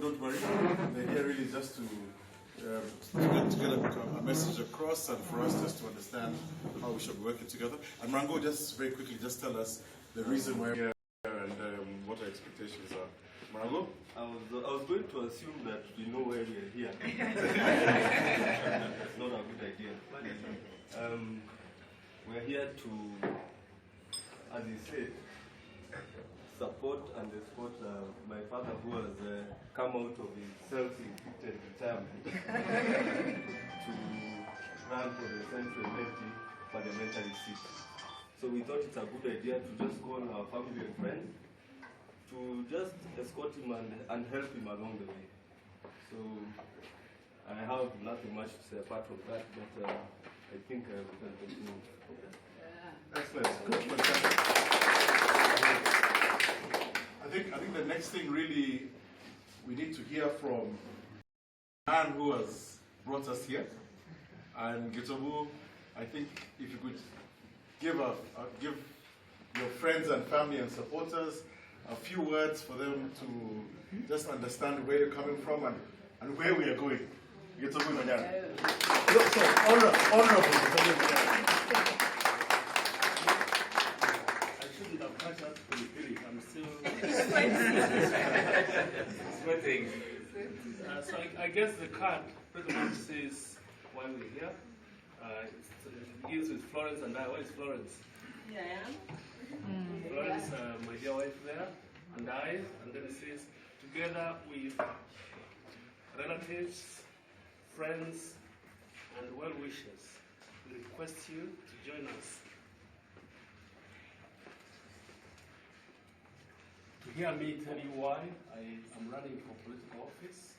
don't worry. They're here really just to get a message across and for us just to understand how we should be working together. And Rango, just very quickly, just tell us the reason why we're here and what our expectations are. Rango? I was going to assume that we know why we are here. That's not a good idea. We're here to, as you said, support and support my father who has come out of his self-inflicted retirement to run for the Central Elective parliamentary seat. So we thought it's a good idea to just call our family and friends to just escort him and help him along the way. So I have nothing much to say apart from that, but I think we can continue. Excellent. Good. I think the next thing really we need to hear from the man who has brought us here. And Gitobu, I think if you could give your friends and family and supporters a few words for them to just understand where you're coming from and where we are going. Gitobu Manyara. So, honorable Gitobu Manyara. I'm still sweating. So I guess the card pretty much says why we're here. It begins with Florence and I. Where is Florence? Here I am. Florence, my dear wife there, and I. And then it says, together with relatives, friends, and well-wishers, we request you to join us to hear me tell you why I am running for political office,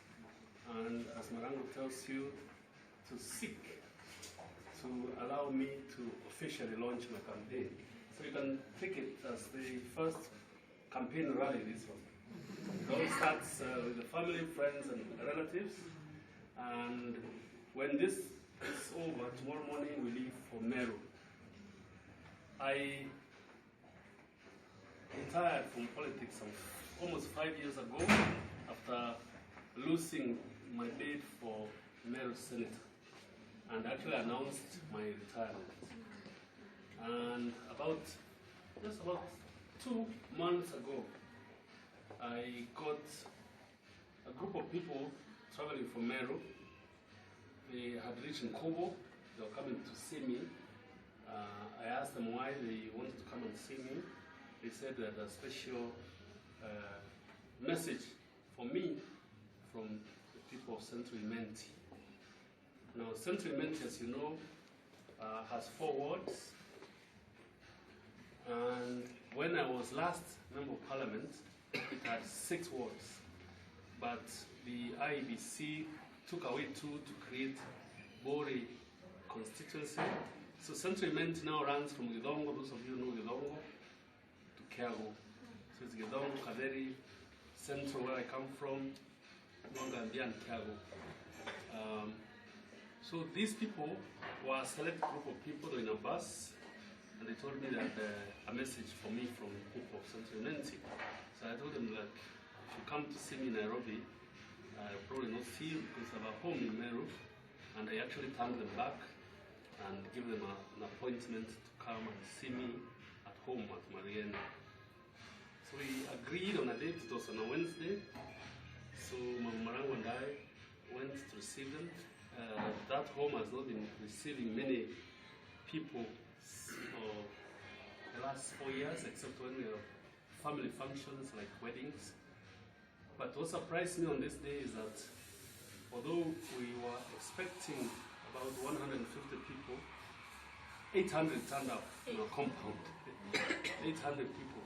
and as Marango tells you, to seek to allow me to officially launch my campaign. So you can take it as the first campaign rally, this one. It all starts with the family, friends, and relatives, and when this is over, tomorrow morning we leave for Meru. I retired from politics almost 5 years ago after losing my bid for Meru Senator, and actually announced my retirement. And just about 2 months ago, I got a group of people traveling from Meru. They had reached Kobo. They were coming to see me. I asked them why they wanted to come and see me. They said that a special message for me from the people of Central Imenti. Now, Central Imenti, as you know, has 4 wards. And when I was last member of parliament, it had 6 wards. But the IEBC took away 2 to create Bori constituency. So Central Imenti now runs from Gidongo, those of you know Gidongo, to Kiago. So it's Gidongo, Kaderi, Central, where I come from, Nongambia and Kiago. So these people were a select group of people in a bus, and they told me that a message for me from the people of Central Imenti. So I told them that if you come to see me in Nairobi, I probably not see you because I have a home in Meru, and I actually turned them back and give them an appointment to come and see me at home at Mariana. So we agreed on a date. It was on a Wednesday. So Marango and I went to receive them. That home has not been receiving many people for the last 4 years, except when we have family functions like weddings. But what surprised me on this day is that although we were expecting about 150 people, 800 turned up in our compound. 800 people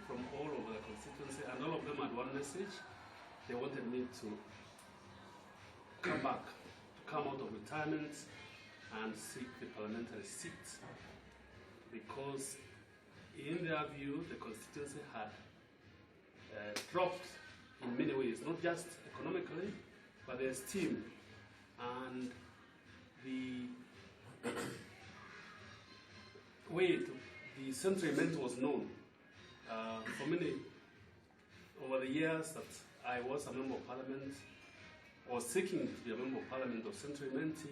from all over the constituency, and all of them had one message. They wanted me to come back, to come out of retirement and seek the parliamentary seat, because in their view, the constituency had dropped in many ways, not just economically, but the esteem and the way the Central Imenti was known for many over the years that I was a member of parliament, or seeking to be a member of parliament of Central Imenti,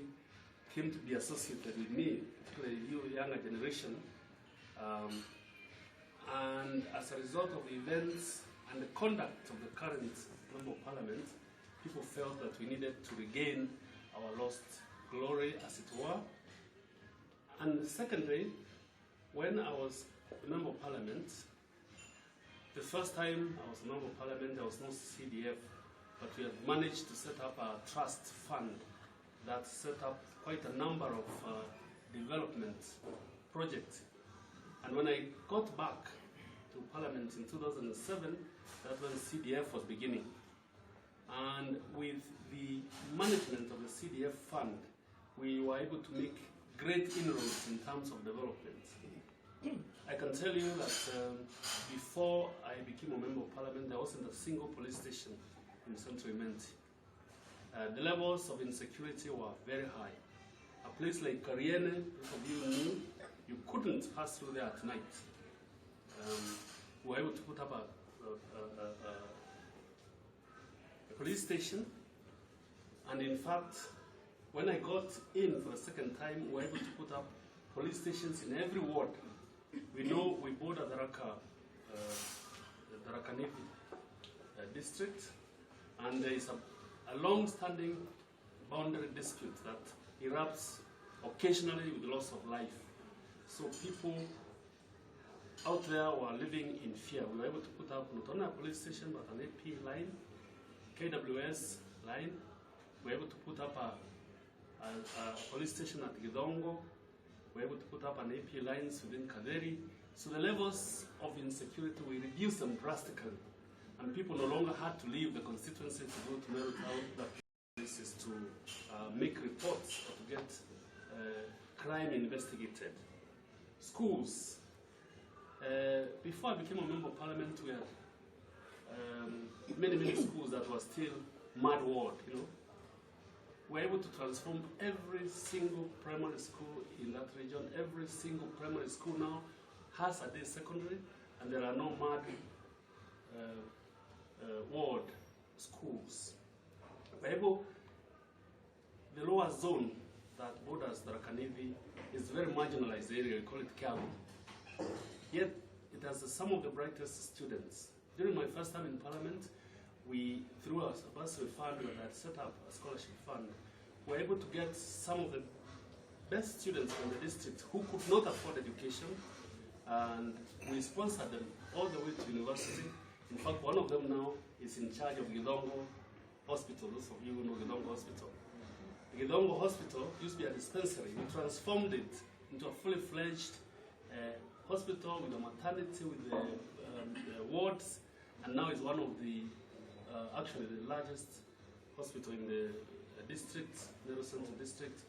came to be associated with me, particularly you younger generation. And as a result of the events and the conduct of the current member of parliament, people felt that we needed to regain our lost glory, as it were. And secondly, when I was a member of parliament, the first time I was a member of parliament, there was no CDF, but we had managed to set up a trust fund that set up quite a number of development projects. And when I got back to parliament in 2007, that when CDF was beginning. And with the management of the CDF fund, we were able to make great inroads in terms of development. I can tell you that before I became a member of parliament, there wasn't a single police station in Central Imenti. The levels of insecurity were very high. A place like Kariene, those of you knew, you couldn't pass through there at night. We were able to put up a police station, and in fact, when I got in for the second time, we were able to put up police stations in every ward. We know we border the Rakanivi district, and there is a long-standing boundary dispute that erupts occasionally with loss of life. So people out there were living in fear. We were able to put up not only a police station, but an AP line, KWS line. We were able to put up a police station at Gidongo. We were able to put up an AP lines within Kaderi. So the levels of insecurity, we reduced them drastically. And people no longer had to leave the constituency to go to Meru Town. This is to make reports or to get crime investigated. Schools. Before I became a member of parliament, we had many schools that were still mud ward, you know. We're able to transform every single primary school in that region. Every single primary school now has a day secondary, and there are no mud ward schools. We're able, the lower zone that borders the Rakanivi is a very marginalized area. We call it Kiagu. Yet it has some of the brightest students. During my first time in parliament, we, through a bursary fund that had set up a scholarship fund, were able to get some of the best students from the district who could not afford education, and we sponsored them all the way to university. In fact, one of them now is in charge of Gidongo Hospital. Those of you who know Gidongo Hospital. The Gidongo Hospital used to be a dispensary. We transformed it into a fully fledged hospital with a maternity, with the wards, and now it's one of the actually the largest hospital in the district, Meru Central district,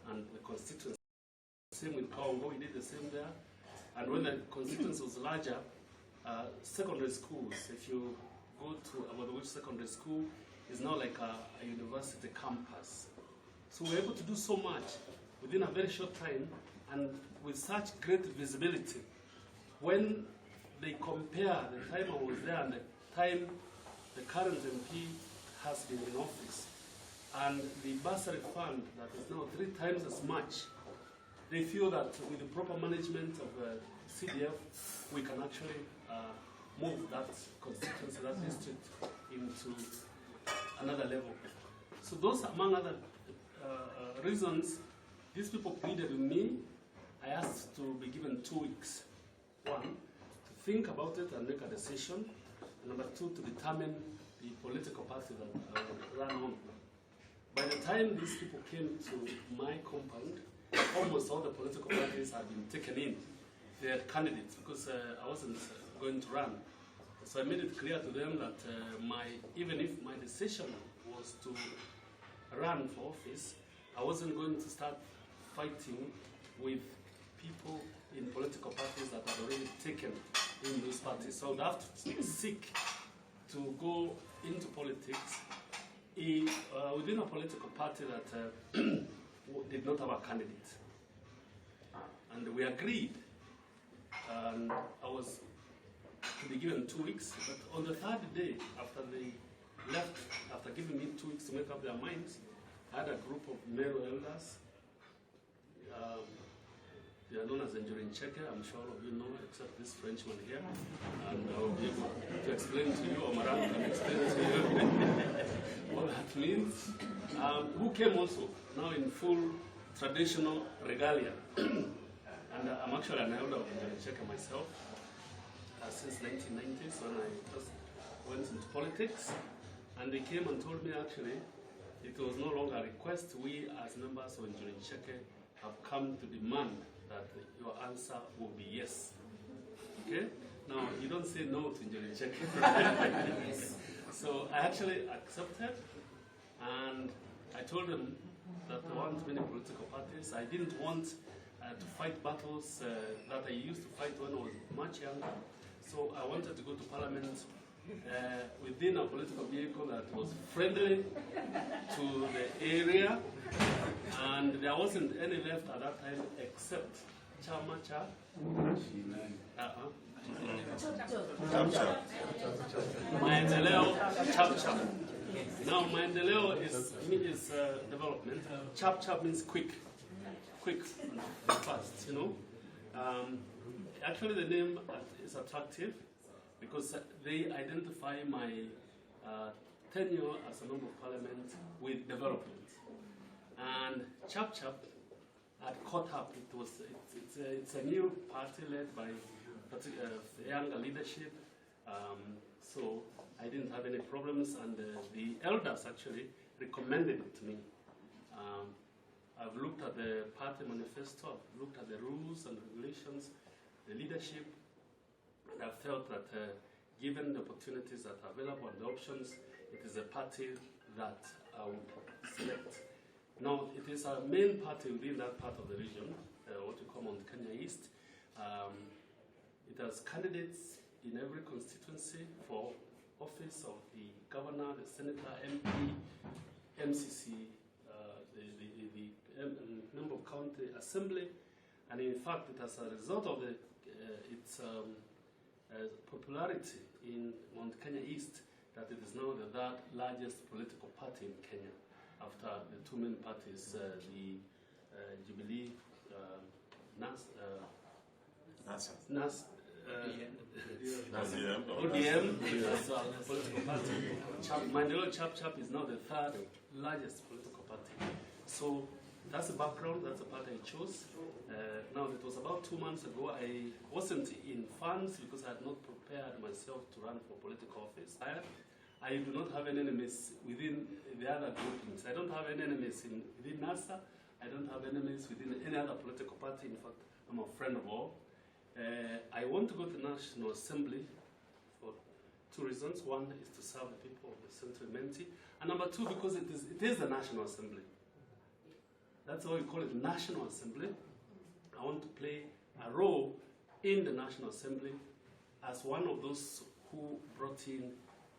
and the constituency. Same with Kaongo, we did the same there. And when the constituency was larger, secondary schools, if you go to Abadowich Secondary School, is now like a university campus. So we're able to do so much within a very short time and with such great visibility. When they compare the time I was there and the time the current MP has been in office, and the bursary fund that is now 3 times as much, they feel that with the proper management of CDF, we can actually move that constituency, that district, into another level. So those, among other reasons, these people pleaded with me. I asked to be given 2 weeks. 1, to think about it and make a decision. And number 2, to determine the political party that I would run on. By the time these people came to my compound, almost all the political parties had been taken in. They had candidates because I wasn't going to run. So I made it clear to them that even if my decision was to run for office, I wasn't going to start fighting with people in political parties that had already taken in those parties. So I would have to seek to go into politics within a political party that did not have a candidate. And we agreed, and I was to be given 2 weeks, but on the 3rd day after the left after giving me 2 weeks to make up their minds. I had a group of male elders. They are known as Enduring Checker, I'm sure all of you know, except this Frenchman here. And I will be able to explain to you, or Maran can explain to you what that means. Who came also, now in full traditional regalia. And I'm actually an elder of Enduring Checker myself, since 1990s when I first went into politics. And they came and told me actually, it was no longer a request. We as members of Enduring Checker have come to demand that your answer will be yes. Okay? Now, you don't say no to Enduring Checker. So I actually accepted, and I told them that there weren't many political parties. I didn't want to fight battles that I used to fight when I was much younger. So I wanted to go to Parliament within a political vehicle that was friendly to the area, and there wasn't any left at that time except Chama Cha. Maendeleo Chap Chap. Now Maendeleo is development. Chap Chap means quick, fast. You know. Actually, the name is attractive because they identify my tenure as a member of parliament with development. And Chap Chap had caught up. It's a new party led by younger leadership. So I didn't have any problems, and the elders actually recommended it to me. I've looked at the party manifesto, I've looked at the rules and regulations, the leadership, and I felt that given the opportunities that are available and the options, it is a party that I would select. Now, it is our main party within that part of the region, what we call Mount Kenya East. It has candidates in every constituency for office of the governor, the senator, MP, MCC, the member of county assembly, and in fact, it as a result of its popularity in Mount Kenya East that it is now the third largest political party in Kenya, after the two main parties, the Jubilee, ODM, as a political party. Maendeleo Chap Chap is now the third largest political party. So that's the background, that's the party I chose. Now, it was about 2 months ago. I wasn't in funds because I had not prepared myself to run for political office. I do not have any enemies within the other groupings. I don't have any enemies within NASA. I don't have enemies within any other political party. In fact, I'm a friend of all. I want to go to the National Assembly for 2 reasons. One is to serve the people of the Central Menti, and number 2, because it is the National Assembly. That's why we call it National Assembly. I want to play a role in the National Assembly as one of those who brought in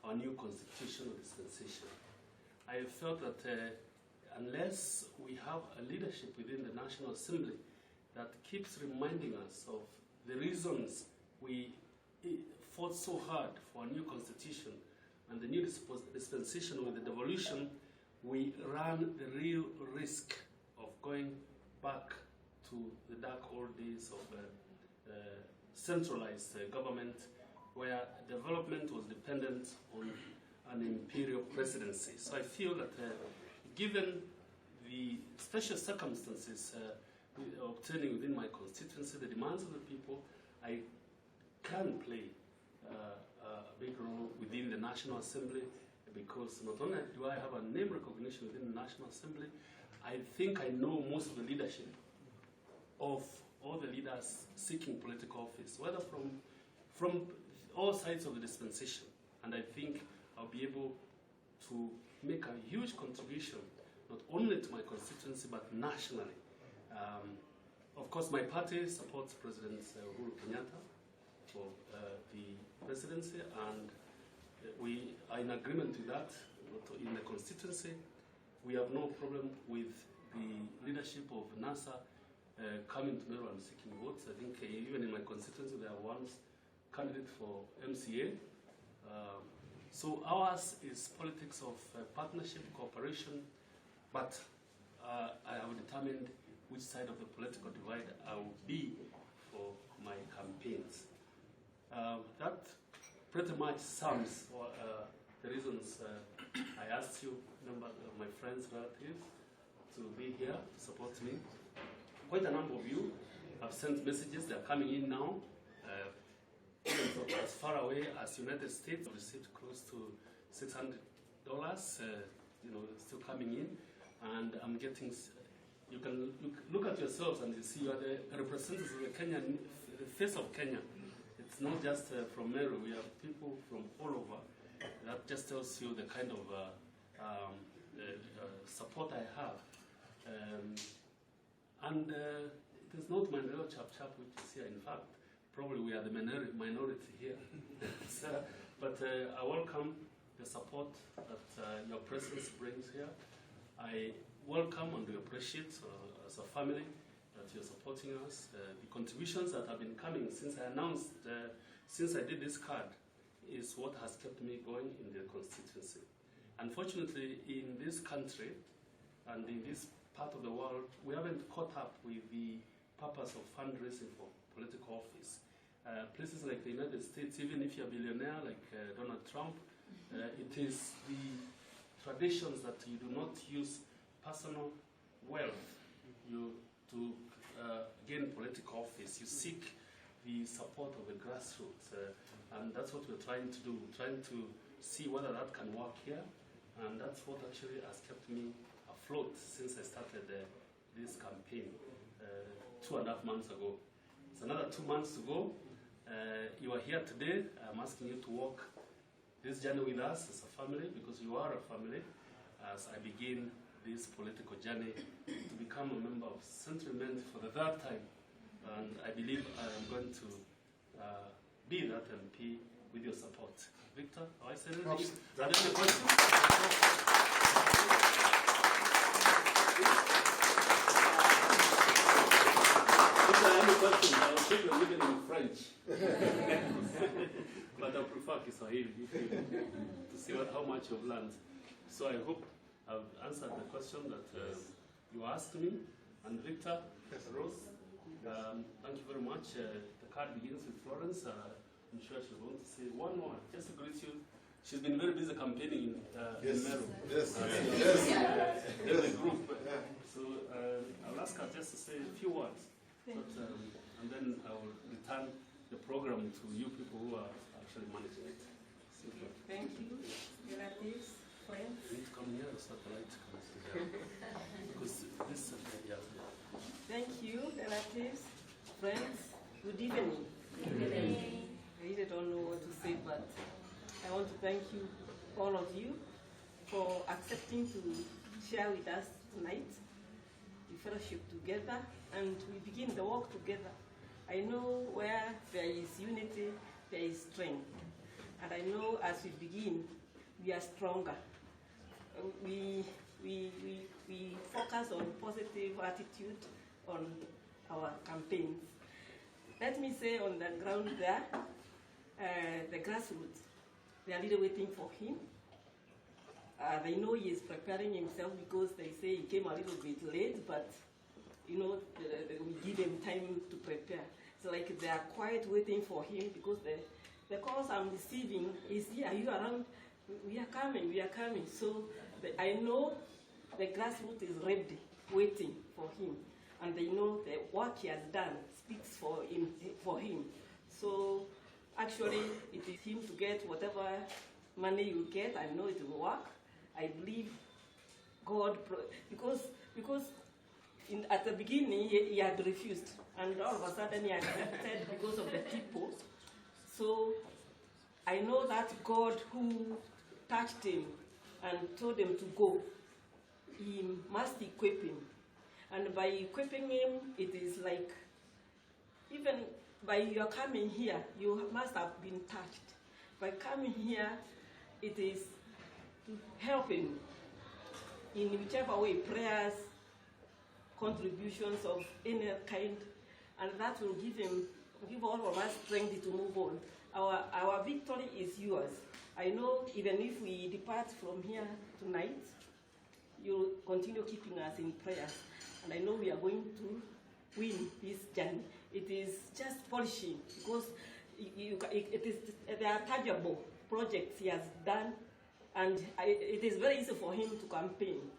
our new constitutional dispensation. I felt that unless we have a leadership within the National Assembly that keeps reminding us of the reasons we fought so hard for a new constitution and the new dispensation with the devolution, we run the real risk of going back to the dark old days of centralized government, where development was dependent on an imperial presidency. So I feel that given the special circumstances obtaining within my constituency, the demands of the people, I can play a big role within the National Assembly, because not only do I have a name recognition within the National Assembly, I think I know most of the leadership of all the leaders seeking political office, whether from all sides of the dispensation. And I think I'll be able to make a huge contribution, not only to my constituency, but nationally. Of course, my party supports President Uhuru Kenyatta for the presidency, and we are in agreement with that. In the constituency, we have no problem with the leadership of NASA coming to Meru and seeking votes. I think even in my constituency, there are one candidate for MCA. So ours is politics of partnership, cooperation, but I have determined which side of the political divide I will be for my campaigns. That pretty much sums the reasons I asked you, my friends, relatives, to be here to support me. Quite a number of you have sent messages. They're coming in now. As far away as United States, I've received close to $600. Still coming in, and I'm getting. You can look at yourselves and you see you are the representatives of the Kenyan, the face of Kenya. It's not just from Meru. We have people from all over. That just tells you the kind of support I have. And it is not my little chap which is here. In fact, probably we are the minority here. But I welcome the support that your presence brings here. I welcome and we appreciate as a family that you're supporting us. The contributions that have been coming since I announced, since I did this card, is what has kept me going in the constituency. Unfortunately, in this country and in this part of the world, we haven't caught up with the purpose of fundraising for political office. Places like the United States, even if you're a billionaire like Donald Trump, it is the traditions that you do not use personal wealth to gain political office. You seek the support of the grassroots, and that's what we're trying to do. We're trying to see whether that can work here, and that's what actually has kept me afloat since I started this campaign 2.5 months ago. It's another 2 months to go. You are here today. I'm asking you to walk this journey with us as a family, because you are a family, as I begin this political journey to become a member of Central Mint for the 3rd time. And I believe I am going to be that MP with your support. Victor, have I said anything? Are there any questions? If there are any questions, I will take them even in French. But I prefer Kiswahili to see how much you've learned. So I hope I've answered the question that you asked me. And Victor, Rose, thank you very much. The card begins with Florence. I'm sure she's going to say one more, just to greet you. She's been very busy campaigning in Meru. Yes. In the group. So I'll ask her just to say a few words. And then I will return the program to you people who are actually managing it. Thank you, relatives, friends. You need to come here so the light comes together. Because this Thank you, relatives, friends. Good evening. Good evening. I really don't know what to say, but I want to thank you, all of you, for accepting to share with us tonight, the fellowship together, and we begin the work together. I know where there is unity, there is strength. And I know as we begin, we are stronger. We focus on positive attitude on our campaigns. Let me say on the ground there, the grassroots, they are really waiting for him. They know he is preparing himself because they say he came a little bit late, but we give him time to prepare. It's like they are quite waiting for him because the calls I'm receiving is, are you around? We are coming. So I know the grassroots is ready, waiting for him. And they know the work he has done speaks for him. So actually, it is him to get whatever money you get. I know it will work. I believe God, because at the beginning he had refused, and all of a sudden he accepted because of the people. So I know that God who touched him and told him to go, he must equip him. And by equipping him, it is like, even by your coming here, you must have been touched. By coming here, it is to help him in whichever way, prayers, contributions of any kind, and that will give all of us strength to move on. Our victory is yours. I know even if we depart from here tonight, you'll continue keeping us in prayers. And I know we are going to win this journey. It is just polishing because there are tangible projects he has done, and it is very easy for him to campaign.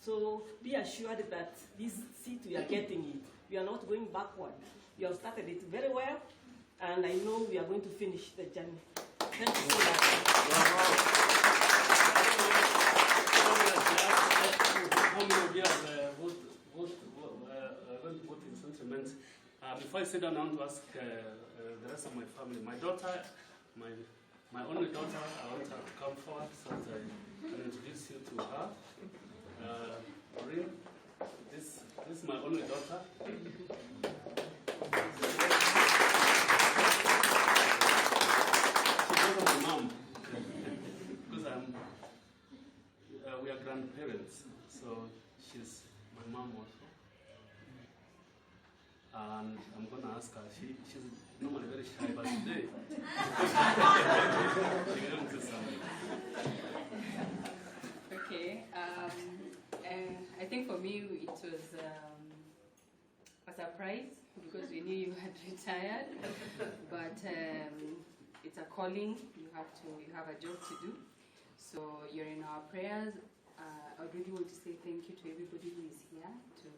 So be assured that this seat we are getting it, we are not going backward. We have started it very well, and I know we are going to finish the journey. Thank you so much. How many of you have voted in sentiments? Before I sit down, I want to ask the rest of my family. My daughter, my only daughter, I want her to come forward so that I can introduce you to her. Maureen, this is my only daughter. She's also my mom because we are grandparents, so she's my mom also. And I'm going to ask her. She's normally very shy, but today she can say something. Okay. I think for me it was a surprise because we knew you had retired, but it's a calling. You have a job to do. So you're in our prayers. I really want to say thank you to everybody who is here to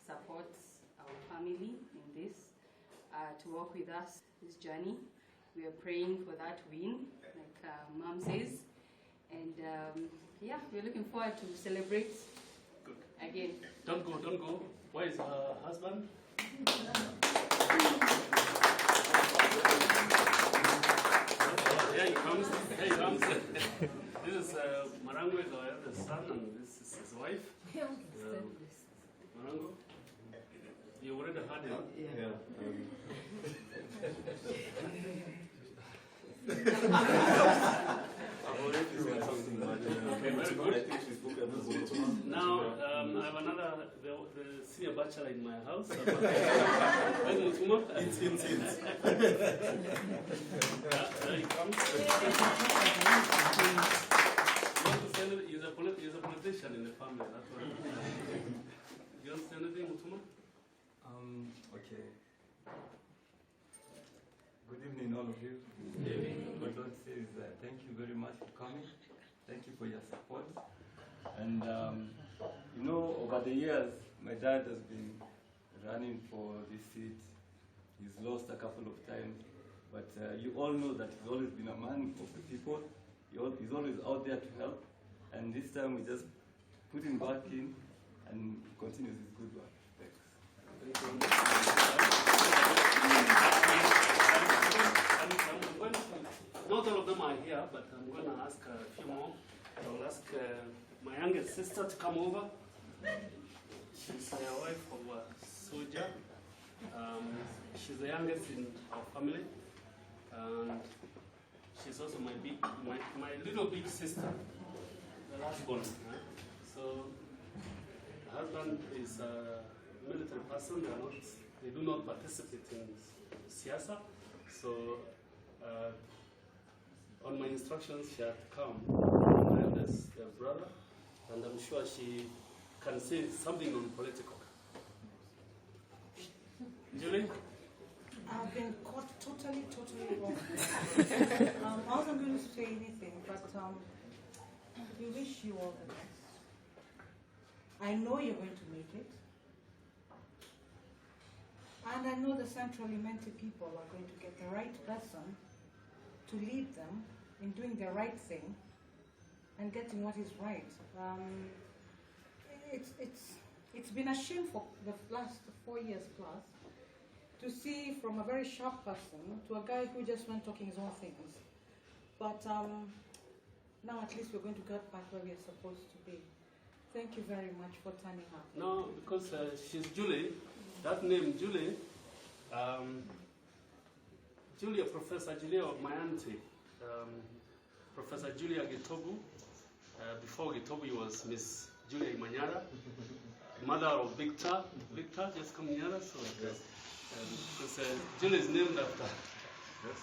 support our family in this, to walk with us this journey. We are praying for that win, like Mom says, and yeah, we're looking forward to celebrate. Good. Again. Don't go. Where is her husband? Here he comes. This is Marango, is our eldest son, and this is his wife. Marango, you already heard him? Yeah. I've already said something, but Okay, very good. I think she spoke about it. Now, I have another, the senior bachelor in my house. Where's Mutuma? It's. Yeah, there he comes. You want to say anything? He's a politician in the family. That's why. You want to say anything, Mutuma? Okay. Good evening, all of you. What God says, thank you very much for coming. Thank you for your support. And over the years, my dad has been running for this seat. He's lost a couple of times, but you all know that he's always been a man of the people. He's always out there to help. And this time we just put him back in and continues his good work. Thanks. Not all of them are here, but I'm going to ask a few more. I will ask my youngest sister to come over. She's the wife of a soldier. She's the youngest in our family, and she's also my little big sister, the last one. Right? So, her husband is a military person. They do not participate in siasa. So, on my instructions, she had to come, my eldest brother, and I'm sure she can say something on political. Julie? I've been caught totally wrong. I wasn't going to say anything, but we wish you all the best. I know you're going to make it. And I know the Central Imenti people are going to get the right person to lead them in doing the right thing and getting what is right. It's been a shame for the last 4 years plus to see from a very sharp person to a guy who just went talking his own things. But now at least we're going to get back where we're supposed to be. Thank you very much for turning up. No, because she's Julie. That name, Julie, Julia, Professor Julia of my auntie, Professor Julia Gitobu. Before Gitobu was Miss Julia Imanyara, mother of Victor. Victor, just come Nyara. So, because Julia is named after. Yes.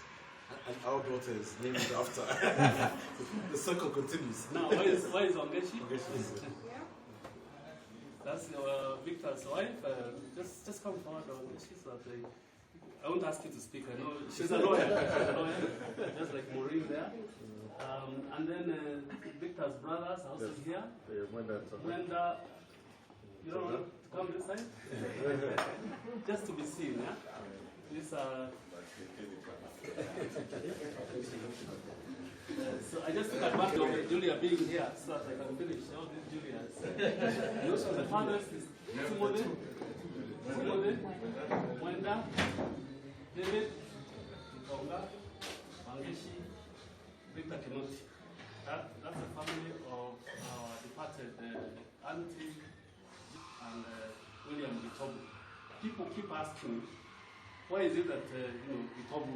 And our daughter is named after. The circle continues. Now, where is Wangeshi? Yeah. That's Victor's wife. Just come forward, Wangeshi, so that I won't ask you to speak. I know she's a lawyer. Just like Maureen there. And then Victor's brothers are also here. Wenda, you don't want to come this side? Just to be seen, yeah? These are... So I just took advantage of Julia being here so that I can finish all these Julias. The fathers is Emoze, Wenda, David, Tonga, Wangeshi, Victor Kinoti. That's the family of our departed auntie and William Gitobu. People keep asking, why is it that Gitobu?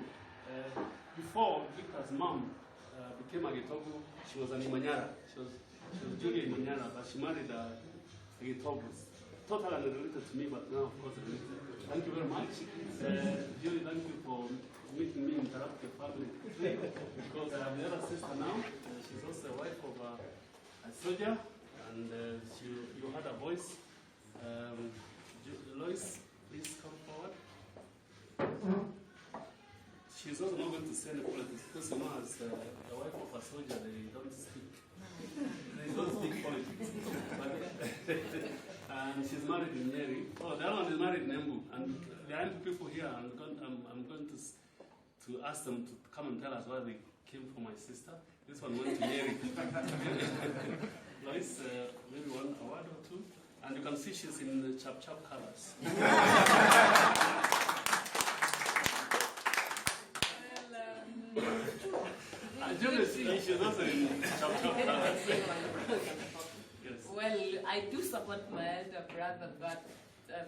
Before Victor's mom became a Gitobu, she was an Imanyara. She was Julia Imanyara, but she married a Gitobu. Totally unrelated to me, but now of course related. Thank you very much. Julie, thank you for making me interrupt your family because I have the other sister now. She's also a wife of a soldier, and you had a voice. Lois, please come forward. She's also not going to say any politics because you know, as the wife of a soldier, they don't speak. They don't speak politics. And she's married in Mary. Oh, the other one is married in Embu. And there are people here. I'm going to ask them to come and tell us where they came from my sister. This one went to Mary. Lois, maybe one award or two. And you can see she's in the chap-chap colors. She's also in chap-chap colors. Well, I do support my elder brother, but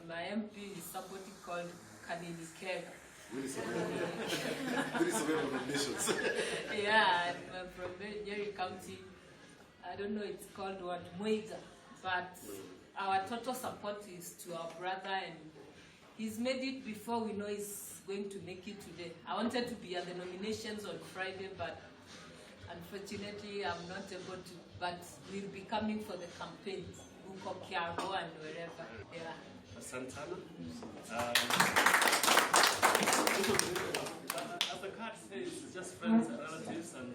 my MP is somebody called Kanini Kega. Really surveying nominations. Yeah, I'm from Jerry County. I don't know, it's called what, Muiga. But our total support is to our brother, and he's made it before we know he's going to make it today. I wanted to be at the nominations on Friday, but unfortunately I'm not able to. But we'll be coming for the campaign, Ukokiago and wherever. Yeah. Santana. As the card says, it's just friends and relatives, and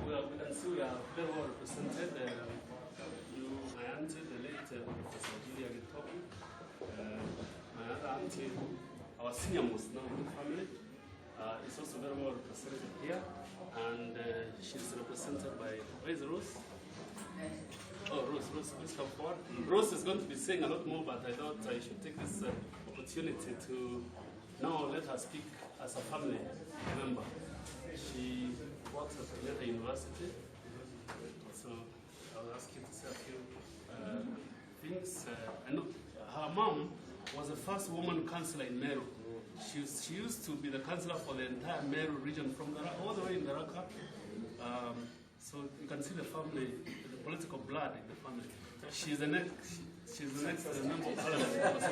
we can see we are very well represented. My auntie, the late Professor Julia Gitobu, my other auntie, our senior most now in the family, is also very well represented here, and she's represented by, where is Rose? Oh, Rose, please come forward. Rose is going to be saying a lot more, but I thought I should take this opportunity to now let her speak as a family member. She works at Kenyatta University, so I'll ask you to say a few things. I know her mom was the first woman councillor in Meru. She used to be the councillor for the entire Meru region, from all the way in the Raka. So you can see the family, the political blood in the family. She's the next member of parliament.